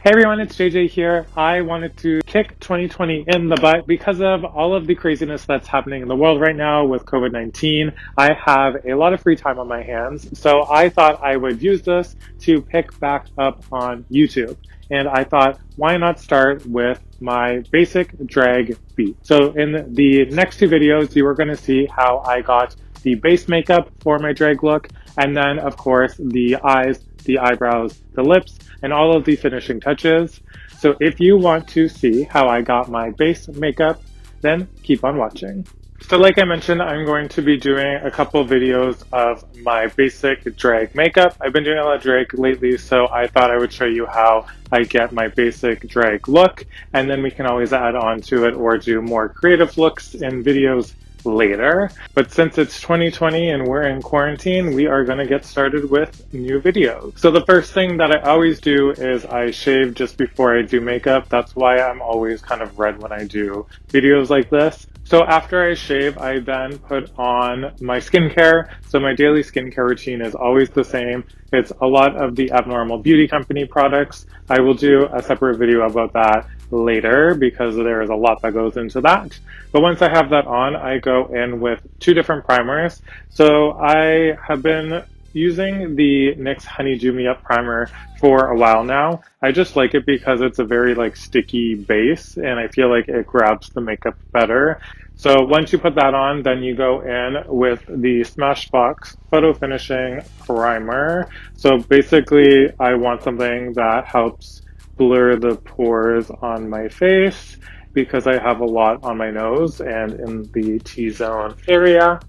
Hey everyone, it's JJ here. I wanted to kick 2020 in the butt because of all of the craziness that's happening in the world right now with COVID-19. I have a lot of free time on my hands, so I thought I would use this to pick back up on YouTube. And I thought, why not start with my basic drag beat? So in the next two videos, you are going to see how I got the base makeup for my drag look, and then of course the eyes, the eyebrows, the lips, and all of the finishing touches. So if you want to see how I got my base makeup, then keep on watching. So like I mentioned, I'm going to be doing a couple videos of my basic drag makeup. I've been doing a lot of drag lately, so I thought I would show you how I get my basic drag look, and then we can always add on to it or do more creative looks in videos later. But since it's 2020 and we're in quarantine, we are going to get started with new videos. So the first thing that I always do is I shave just before I do makeup. That's why I'm always kind of red when I do videos like this. So after I shave, I then put on my skincare. So my daily skincare routine is always the same. It's a lot of the Abnormal Beauty Company products. I will do a separate video about that later because there is a lot that goes into that. But once I have that on, I go in with two different primers. So I have been using the NYX Honeydew Me Up primer for a while now. I just like it because it's a very sticky base and I feel like it grabs the makeup better. So once you put that on, then you go in with the Smashbox Photo Finishing Primer. So basically I want something that helps blur the pores on my face because I have a lot on my nose and in the T-zone area.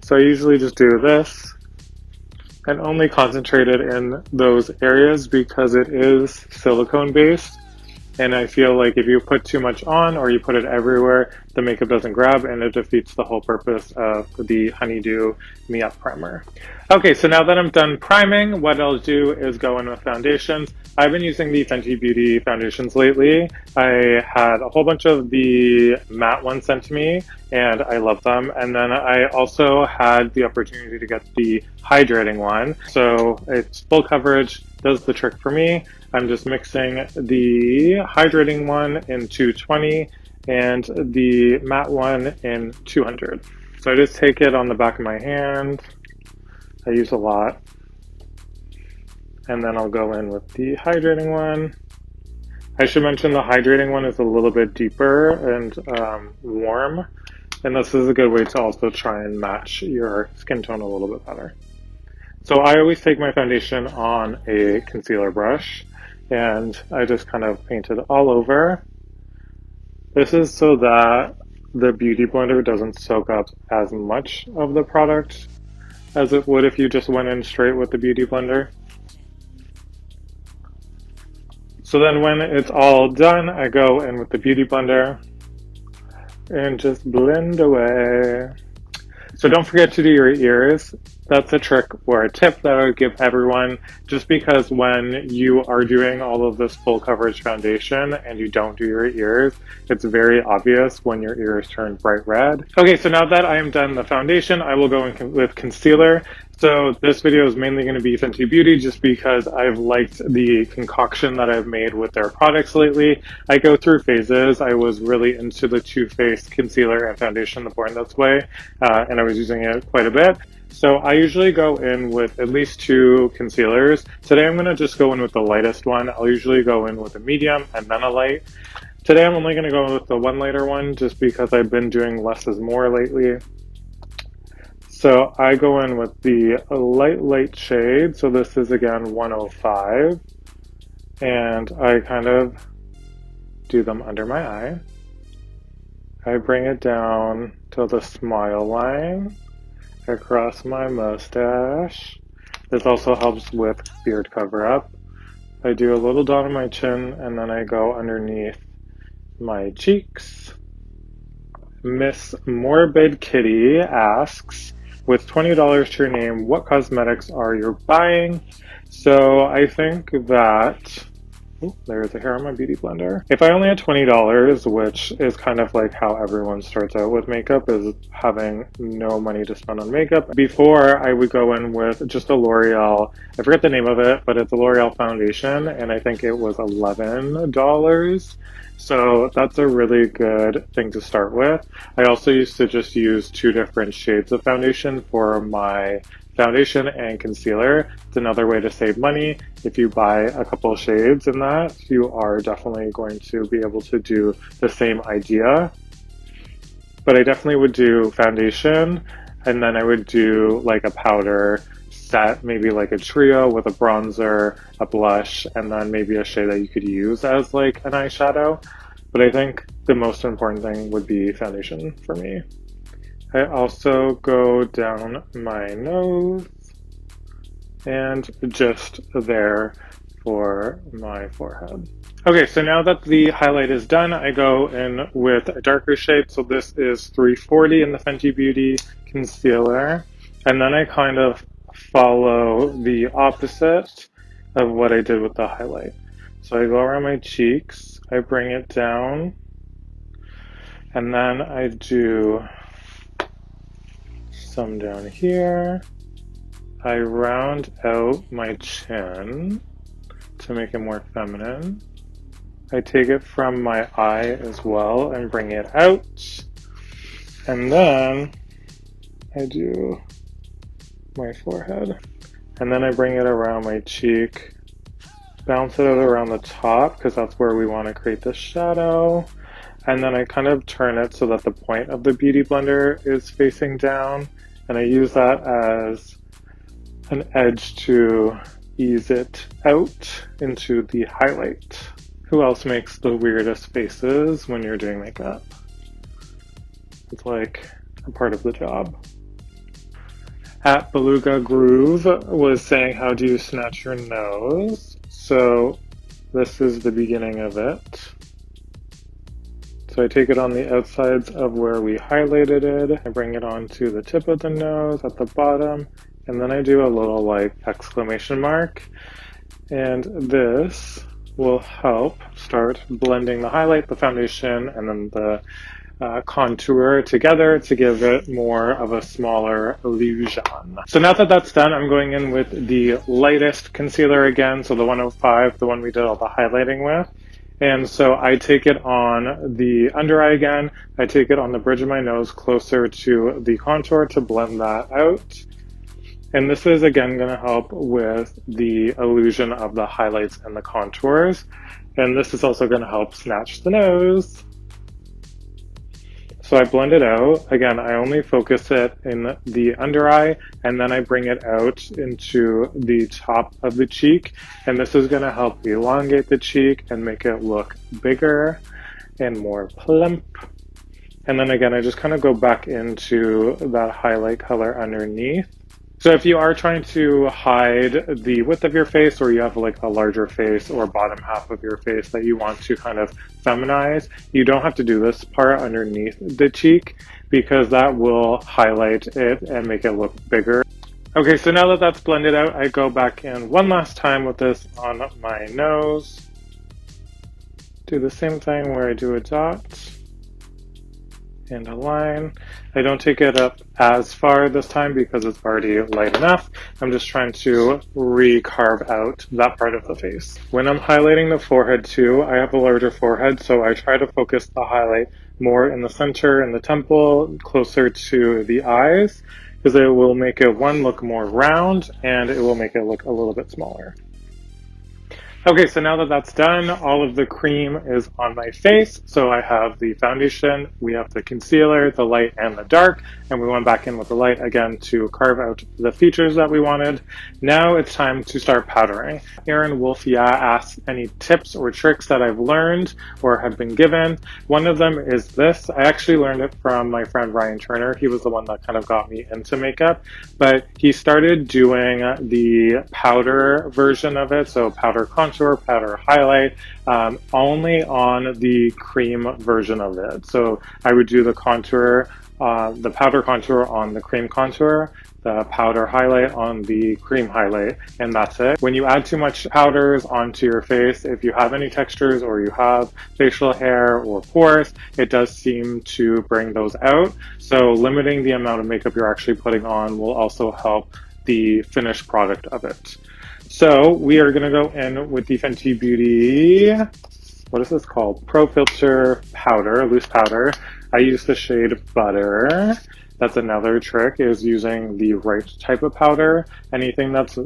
So I usually just do this and only concentrate it in those areas because it is silicone based. And I feel like if you put too much on or you put it everywhere, the makeup doesn't grab and it defeats the whole purpose of the Honeydew Me Up primer. Okay, so now that I'm done priming, what I'll do is go in with foundations. I've been using the Fenty Beauty foundations lately. I had a whole bunch of the matte ones sent to me and I love them. And then I also had the opportunity to get the hydrating one. So it's full coverage, does the trick for me. I'm just mixing the hydrating one in 220 and the matte one in 200. So I just take it on the back of my hand. I use a lot. And then I'll go in with the hydrating one. I should mention the hydrating one is a little bit deeper and warm. And this is a good way to also try and match your skin tone a little bit better. So I always take my foundation on a concealer brush and I just kind of paint it all over. This is so that the Beauty Blender doesn't soak up as much of the product as it would if you just went in straight with the Beauty Blender. So then when it's all done, I go in with the Beauty Blender and just blend away. So don't forget to do your ears. That's a trick or a tip that I would give everyone, just because when you are doing all of this full coverage foundation and you don't do your ears, it's very obvious when your ears turn bright red. Okay, so now that I am done the foundation, I will go in with concealer. So this video is mainly going to be Fenty Beauty just because I've liked the concoction that I've made with their products lately. I go through phases. I was really into the Too Faced concealer and foundation the Born This Way, and I was using it quite a bit. So I usually go in with at least two concealers. Today I'm going to just go in with the lightest one. I'll usually go in with a medium and then a light. Today I'm only going to go with the one lighter one just because I've been doing less is more lately. So I go in with the light shade. So this is again 105. And I kind of do them under my eye. I bring it down to the smile line across my mustache. This also helps with beard cover up. I do a little dot on my chin and then I go underneath my cheeks. Miss Morbid Kitty asks, with $20 to your name, what cosmetics are you buying? So I think that Oh, there's a hair on my beauty blender. If I only had $20, which is kind of like how everyone starts out with makeup, is having no money to spend on makeup. Before, I would go in with just a L'Oreal, I forget the name of it, but it's a L'Oreal foundation, and I think it was $11. So that's a really good thing to start with. I also used to just use two different shades of foundation for my foundation and concealer. It's another way to save money. If you buy a couple of shades in that, you are definitely going to be able to do the same idea. But I definitely would do foundation, and then I would do like a powder set, maybe like a trio with a bronzer, a blush, and then maybe a shade that you could use as like an eyeshadow. But I think the most important thing would be foundation for me. I also go down my nose and just there for my forehead. Okay, so now that the highlight is done, I go in with a darker shade. So this is 340 in the Fenty Beauty concealer. And then I kind of follow the opposite of what I did with the highlight. So I go around my cheeks, I bring it down, and then I do some down here. I round out my chin to make it more feminine. I take it from my eye as well and bring it out. And then I do my forehead. And then I bring it around my cheek, bounce it out around the top because that's where we want to create the shadow. And then I kind of turn it so that the point of the beauty blender is facing down. And I use that as an edge to ease it out into the highlight. Who else makes the weirdest faces when you're doing makeup? It's like a part of the job. At Beluga Groove was saying, how do you snatch your nose? So this is the beginning of it. So I take it on the outsides of where we highlighted it. I bring it onto the tip of the nose at the bottom. And then I do a little like exclamation mark. And this will help start blending the highlight, the foundation, and then the contour together to give it more of a smaller illusion. So now that that's done, I'm going in with the lightest concealer again, so the 105, the one we did all the highlighting with. And so I take it on the under eye again, I take it on the bridge of my nose closer to the contour to blend that out. And this is again going to help with the illusion of the highlights and the contours. And this is also going to help snatch the nose. So I blend it out. Again, I only focus it in the under eye, and then I bring it out into the top of the cheek. And this is going to help elongate the cheek and make it look bigger and more plump. And then again, I just kind of go back into that highlight color underneath. So if you are trying to hide the width of your face, or you have like a larger face or bottom half of your face that you want to kind of feminize, you don't have to do this part underneath the cheek because that will highlight it and make it look bigger. Okay, so now that that's blended out, I go back in one last time with this on my nose. Do the same thing where I do a dot and a line. I don't take it up as far this time because it's already light enough. I'm just trying to re-carve out that part of the face. When I'm highlighting the forehead too, I have a larger forehead, so I try to focus the highlight more in the center and the temple, closer to the eyes, because it will make it, one, look more round, and it will make it look a little bit smaller. Okay, so now that that's done, all of the cream is on my face. So I have the foundation, we have the concealer, the light, and the dark, and we went back in with the light again to carve out the features that we wanted. Now it's time to start powdering. Aaron Wolfia asks any tips or tricks that I've learned or have been given. One of them is this. I actually learned it from my friend Ryan Turner. He was the one that kind of got me into makeup, but he started doing the powder version of it, so powder contour, powder highlight, only on the cream version of it. So I would do the contour, the powder contour on the cream contour, the powder highlight on the cream highlight, and that's it. When you add too much powders onto your face, if you have any textures or you have facial hair or pores, it does seem to bring those out. So limiting the amount of makeup you're actually putting on will also help the finished product of it. So we are going to go in with the Fenty Beauty, what is this called? Pro Filter Powder, loose powder. I use the shade Butter. That's another trick, is using the right type of powder. Anything that's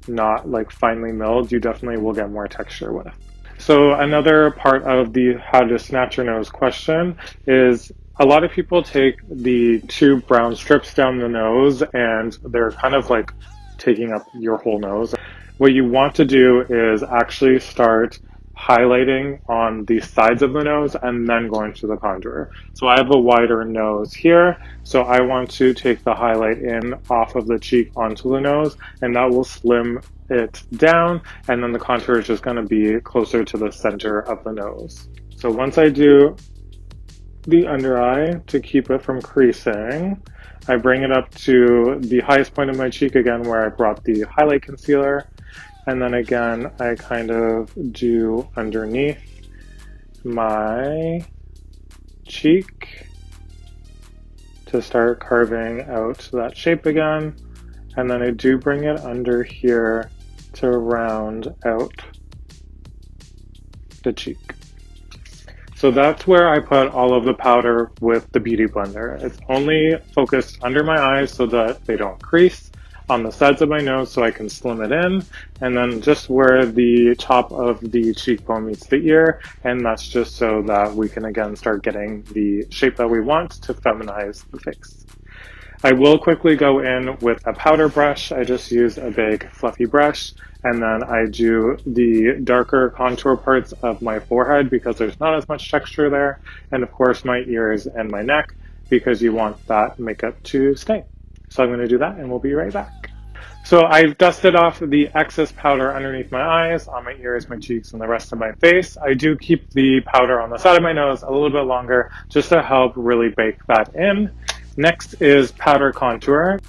not like finely milled, you definitely will get more texture with. So another part of the how to snatch your nose question is a lot of people take the two brown strips down the nose and they're kind of like taking up your whole nose. What you want to do is actually start highlighting on the sides of the nose and then going to the contour. So I have a wider nose here, so I want to take the highlight in off of the cheek onto the nose, and that will slim it down, and then the contour is just going to be closer to the center of the nose. So once I do the under eye to keep it from creasing, I bring it up to the highest point of my cheek again where I brought the highlight concealer. And then again, I kind of do underneath my cheek to start carving out that shape again. And then I do bring it under here to round out the cheek. So that's where I put all of the powder with the Beauty Blender. It's only focused under my eyes so that they don't crease, on the sides of my nose so I can slim it in, and then just where the top of the cheekbone meets the ear, and that's just so that we can again start getting the shape that we want to feminize the face. I will quickly go in with a powder brush. I just use a big fluffy brush, and then I do the darker contour parts of my forehead because there's not as much texture there, and of course my ears and my neck because you want that makeup to stay. So I'm going to do that and we'll be right back. So I've dusted off the excess powder underneath my eyes, on my ears, my cheeks, and the rest of my face. I do keep the powder on the side of my nose a little bit longer just to help really bake that in. Next is powder contour.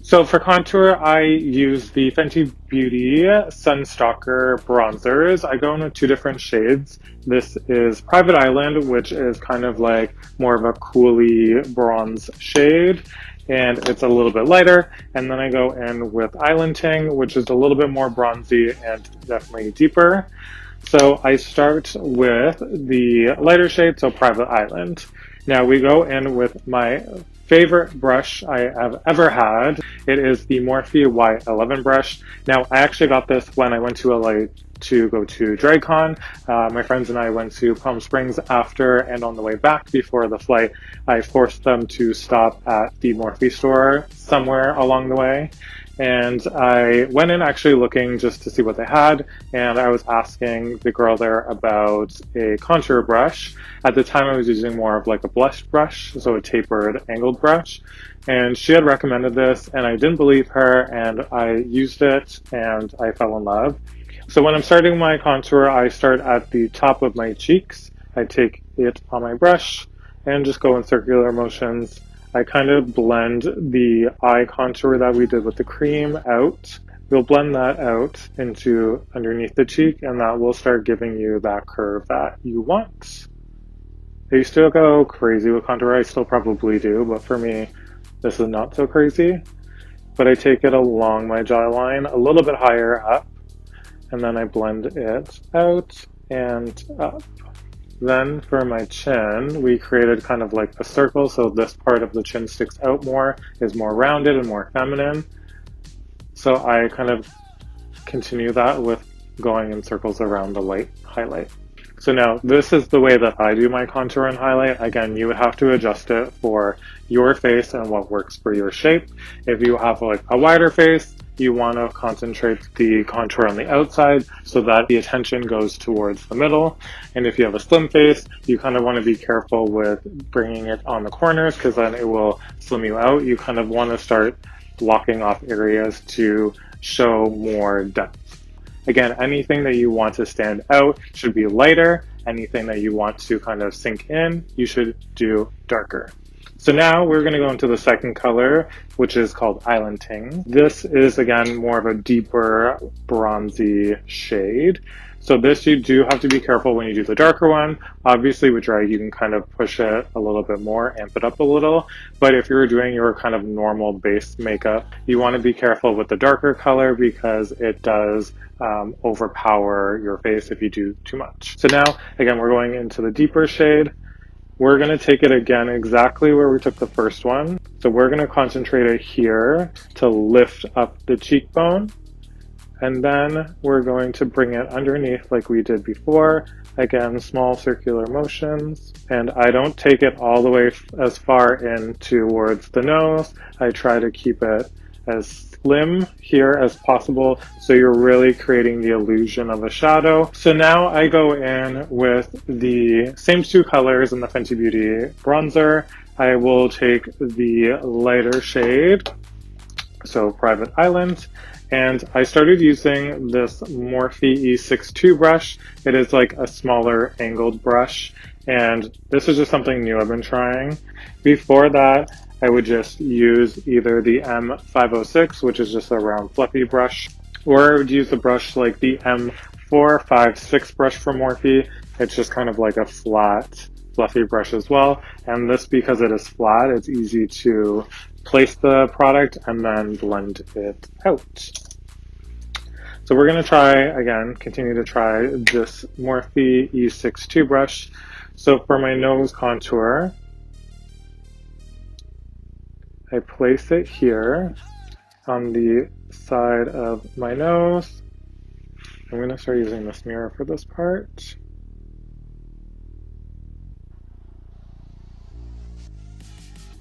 So for contour, I use the Fenty Beauty Sunstalker bronzers. I go in two different shades. This is Private Island, which is kind of like more of a coolie bronze shade, and it's a little bit lighter. And then I go in with Island Ting, which is a little bit more bronzy and definitely deeper. So I start with the lighter shade, so Private Island. Now we go in with my favorite brush I have ever had. It is the Morphe Y11 brush. Now I actually got this when I went to LA to go to DragCon. My friends and I went to Palm Springs after, and on the way back before the flight, I forced them to stop at the Morphe store somewhere along the way. And I went in actually looking just to see what they had, and I was asking the girl there about a contour brush. At the time I was using more of like a blush brush, so a tapered angled brush, and she had recommended this and I didn't believe her, and I used it and I fell in love. So when I'm starting my contour, I start at the top of my cheeks. I take it on my brush and just go in circular motions. I kind of blend the eye contour that we did with the cream out. We'll blend that out into underneath the cheek, and that will start giving you that curve that you want. I used to go crazy with contour. I still probably do, but for me, this is not so crazy. But I take it along my jawline, a little bit higher up, and then I blend it out and up. Then for my chin, we created kind of like a circle, so this part of the chin sticks out more, is more rounded and more feminine. So I kind of continue that with going in circles around the light highlight. So now this is the way that I do my contour and highlight. Again, you would have to adjust it for your face and what works for your shape. If you have like a wider face, you want to concentrate the contour on the outside so that the attention goes towards the middle. And if you have a slim face, you kind of want to be careful with bringing it on the corners because then it will slim you out. You kind of want to start blocking off areas to show more depth. Again, anything that you want to stand out should be lighter. Anything that you want to kind of sink in, you should do darker. So now we're going to go into the second color, which is called Island Ting. This is, again, more of a deeper bronzy shade. So this, you do have to be careful when you do the darker one. Obviously with drag, you can kind of push it a little bit more, amp it up a little. But if you're doing your kind of normal base makeup, you want to be careful with the darker color because it does overpower your face if you do too much. So now, again, we're going into the deeper shade. We're going to take it again exactly where we took the first one. So we're going to concentrate it here to lift up the cheekbone. And then we're going to bring it underneath like we did before. Again, small circular motions. And I don't take it all the way as far in towards the nose. I try to keep it as slim here as possible, so you're really creating the illusion of a shadow. So now I go in with the same two colors in the Fenty Beauty bronzer. I will take the lighter shade, so Private Island, and I started using this Morphe E62 brush. It is like a smaller angled brush, and this is just something new I've been trying. Before that, I would just use either the M506, which is just a round fluffy brush, or I would use a brush like the M456 brush from Morphe. It's just kind of like a flat, fluffy brush as well. And this, because it is flat, it's easy to place the product and then blend it out. So we're going to try, again, continue to try this Morphe E62 brush. So for my nose contour, I place it here on the side of my nose. I'm going to start using this mirror for this part.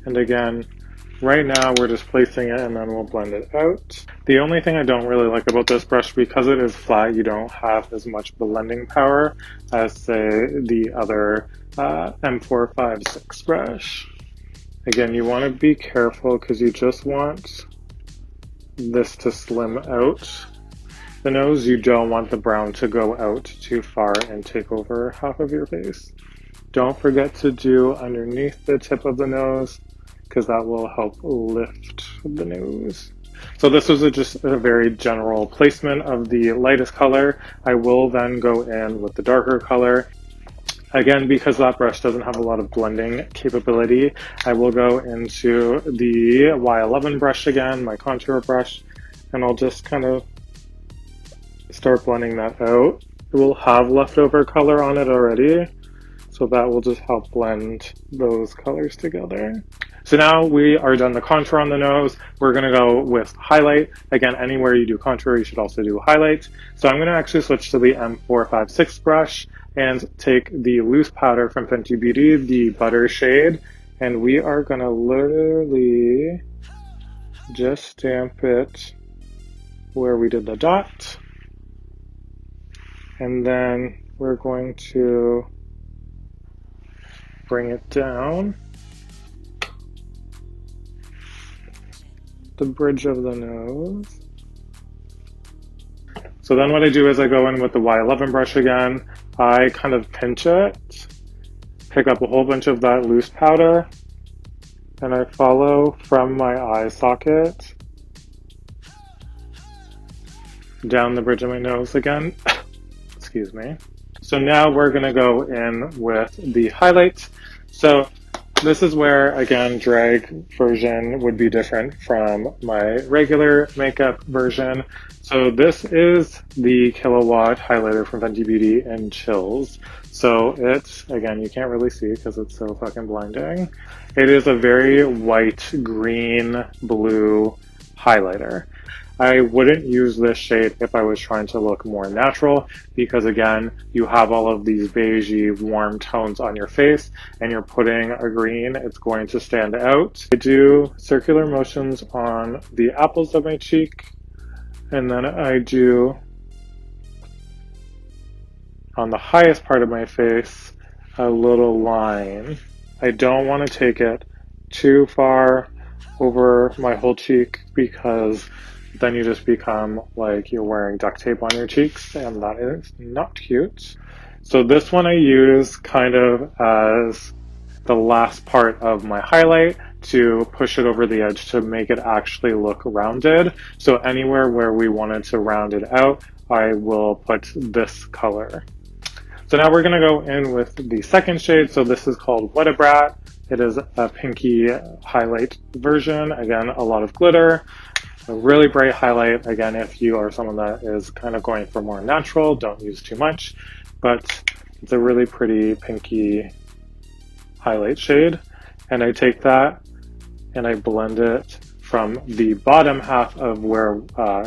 And again, right now we're just placing it and then we'll blend it out. The only thing I don't really like about this brush, because it is flat, you don't have as much blending power as, say, the other M456 brush. Again, you want to be careful because you just want this to slim out the nose. You don't want the brown to go out too far and take over half of your face. Don't forget to do underneath the tip of the nose, because that will help lift the nose. So this was just a very general placement of the lightest color. I will then go in with the darker color. Again, because that brush doesn't have a lot of blending capability, I will go into the Y11 brush again, my contour brush, and I'll just kind of start blending that out. It will have leftover color on it already, so that will just help blend those colors together. So now we are done the contour on the nose. We're going to go with highlight. Again, anywhere you do contour, you should also do highlight. So I'm going to actually switch to the M456 brush and take the loose powder from Fenty Beauty, the butter shade, and we are going to literally just stamp it where we did the dot. And then we're going to bring it down the bridge of the nose. So then what I do is I go in with the Y11 brush again. I kind of pinch it, pick up a whole bunch of that loose powder, and I follow from my eye socket down the bridge of my nose again. Excuse me. So now we're going to go in with the highlight. So this is where, again, drag version would be different from my regular makeup version. So this is the Kilowatt highlighter from Fenty Beauty in Chills. So it's, again, you can't really see because it's so fucking blinding. It is a very white, green, blue highlighter. I wouldn't use this shade if I was trying to look more natural, because again, you have all of these beigey warm tones on your face and you're putting a green, it's going to stand out. I do circular motions on the apples of my cheek, and then I do on the highest part of my face a little line. I don't want to take it too far over my whole cheek, because then you just become like you're wearing duct tape on your cheeks, and that is not cute. So this one I use kind of as the last part of my highlight to push it over the edge to make it actually look rounded. So anywhere where we wanted to round it out, I will put this color. So now we're going to go in with the second shade. So this is called What a Brat. It is a pinky highlight version. Again, a lot of glitter, a really bright highlight. Again, if you are someone that is kind of going for more natural, don't use too much, but it's a really pretty pinky highlight shade. And I take that and I blend it from the bottom half of where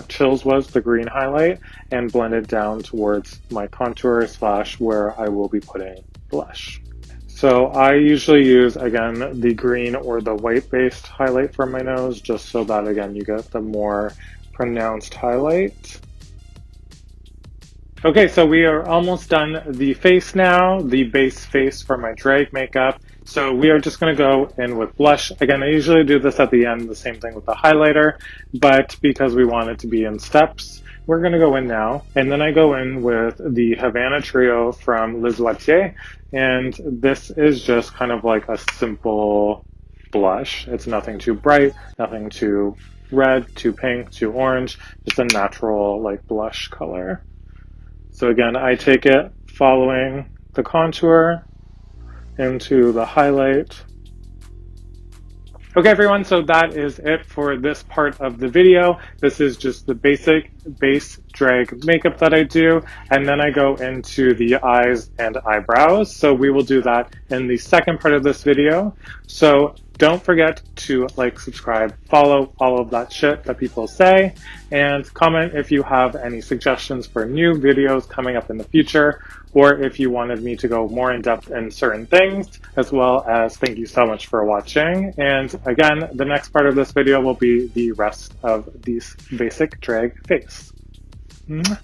Chills was, the green highlight, and blend it down towards my contour / where I will be putting blush. So I usually use, again, the green or the white based highlight for my nose, just so that, again, you get the more pronounced highlight. Okay, so we are almost done the face now, the base face for my drag makeup. So we are just going to go in with blush. Again, I usually do this at the end, the same thing with the highlighter, but because we want it to be in steps, we're going to go in now. And then I go in with the Havana Trio from Liz Watier, and this is just kind of like a simple blush. It's nothing too bright, nothing too red, too pink, too orange, just a natural like blush color. So again, I take it following the contour into the highlight. Okay, everyone, so that is it for this part of the video. This is just the basic base drag makeup that I do, and then I go into the eyes and eyebrows. So we will do that in the second part of this video. So don't forget to like, subscribe, follow, all of that shit that people say, and comment if you have any suggestions for new videos coming up in the future, or if you wanted me to go more in depth in certain things, as well as thank you so much for watching. And again, the next part of this video will be the rest of this basic drag face. Mwah.